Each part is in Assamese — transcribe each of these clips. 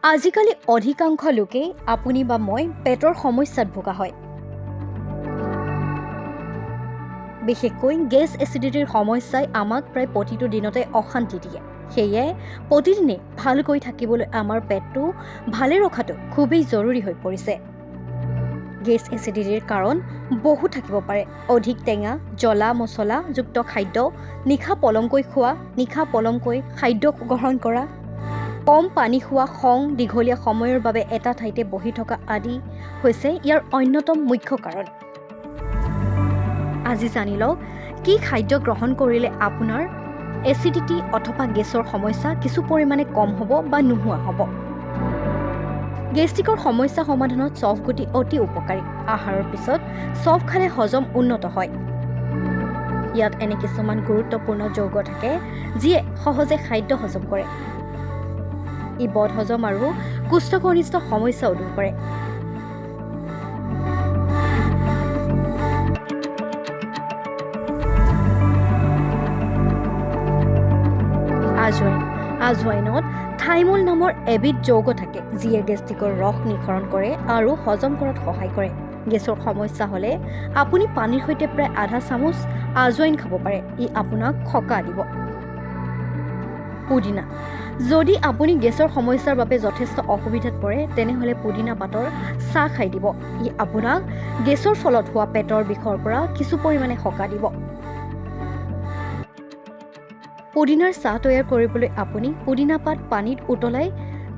আজিকালি অধিকাংশ লোকেই আপুনি বা মই পেটৰ সমস্যাত ভোগা হয়। বিশেষকৈ গেছ এচিডিটিৰ সমস্যাই আমাক প্ৰায় প্ৰতিটো দিনতে অশান্তি দিয়ে। সেয়ে প্ৰতিদিনে ভালকৈ থাকিবলৈ আমাৰ পেটটো ভালে ৰখাটো খুবেই জৰুৰী হৈ পৰিছে। গেছ এচিডিটিৰ কাৰণ বহু থাকিব পাৰে। অধিক টেঙা, জ্বলা মছলাযুক্ত খাদ্য, নিশা পলমকৈ খোৱা, নিশা পলমকৈ খাদ্য গ্ৰহণ কৰা, কম পানী খোৱা, খং, দীঘলীয়া সময়ৰ বাবে এটা ঠাইতে বহি থকা আদি হৈছে ইয়াৰ অন্যতম মুখ্য কাৰণ। আজি জানি লওক কি খাদ্য গ্ৰহণ কৰিলে আপোনাৰ এচিডিটি অথবা গেছৰ সমস্যা কিছু পৰিমাণে কম হ'ব বা নোহোৱা হ'ব। গেষ্ট্ৰিকৰ সমস্যা সমাধানত চফ গুটি অতি উপকাৰী। আহাৰৰ পিছত চফ খালে হজম উন্নত হয়। ইয়াত এনে কিছুমান গুৰুত্বপূৰ্ণ যৌগ থাকে যিয়ে সহজে খাদ্য হজম কৰে। ই বদহজম আৰু কোষ্ঠকনিষ্ঠ সমস্যাও দূৰ কৰে। আজৱাইনত থাইমল নামৰ এবিধ যৌগ থাকে যিয়ে গেষ্ট্ৰিকৰ ৰস নিঃসৰণ কৰে আৰু হজম কৰাত সহায় কৰে। গেছৰ সমস্যা হ'লে আপুনি পানীৰ সৈতে প্ৰায় আধা চামুচ আজৱাইন খাব পাৰে। ই আপোনাক সকাহ দিব। পুদিনা। যদি আপুনি গেছৰ সমস্যাৰ বাবে যথেষ্ট অসুবিধাত পৰে তেনেহ'লে পুদিনা পাতৰ চাহ খাই দিব। ই আপোনাক গেছৰ ফলত হোৱা পেটৰ বিষৰ পৰা কিছু পৰিমাণে সকাহ দিব। পুদিনাৰ চাহ তৈয়াৰ কৰিবলৈ আপুনি পুদিনা পাত পানীত উতলাই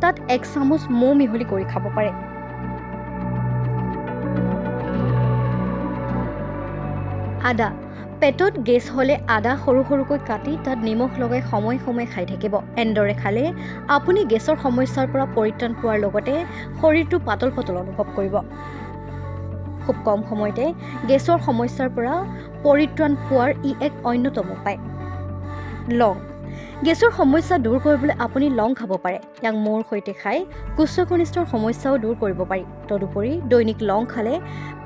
তাত 1 চামুচ মৌ মিহলি কৰি খাব পাৰে। আদা। পেটত গেছ হ'লে আদা সৰু সৰুকৈ কাটি তাত নিমখ লগাই সময়ে সময়ে খাই থাকিব। এনেদৰে খালে আপুনি গেছৰ সমস্যাৰ পৰা পৰিত্ৰাণ পোৱাৰ লগতে শৰীৰটো পাতল পাতল অনুভৱ কৰিব। খুব কম সময়তে গেছৰ সমস্যাৰ পৰা পৰিত্ৰাণ পোৱাৰ ই এক অন্যতম উপায়। লং। গেছৰ সমস্যা দূৰ কৰিবলৈ আপুনি লং খাব পাৰে। ইয়াক মৌৰ সৈতে খাই কোষ্ঠকনিষ্ঠৰ সমস্যাও দূৰ কৰিব পাৰি। তদুপৰি দৈনিক লং খালে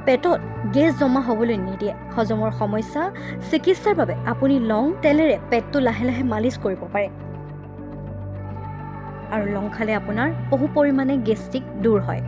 পেটত গেছ জমা হ'বলৈ নিদিয়ে। হজমৰ সমস্যা চিকিৎসাৰ বাবে আপুনি লং তেলেৰে পেটটো লাহে লাহে মালিচ কৰিব পাৰে। আৰু লং খালে আপোনাৰ বহু পৰিমাণে গেষ্ট্ৰিক দূৰ হয়।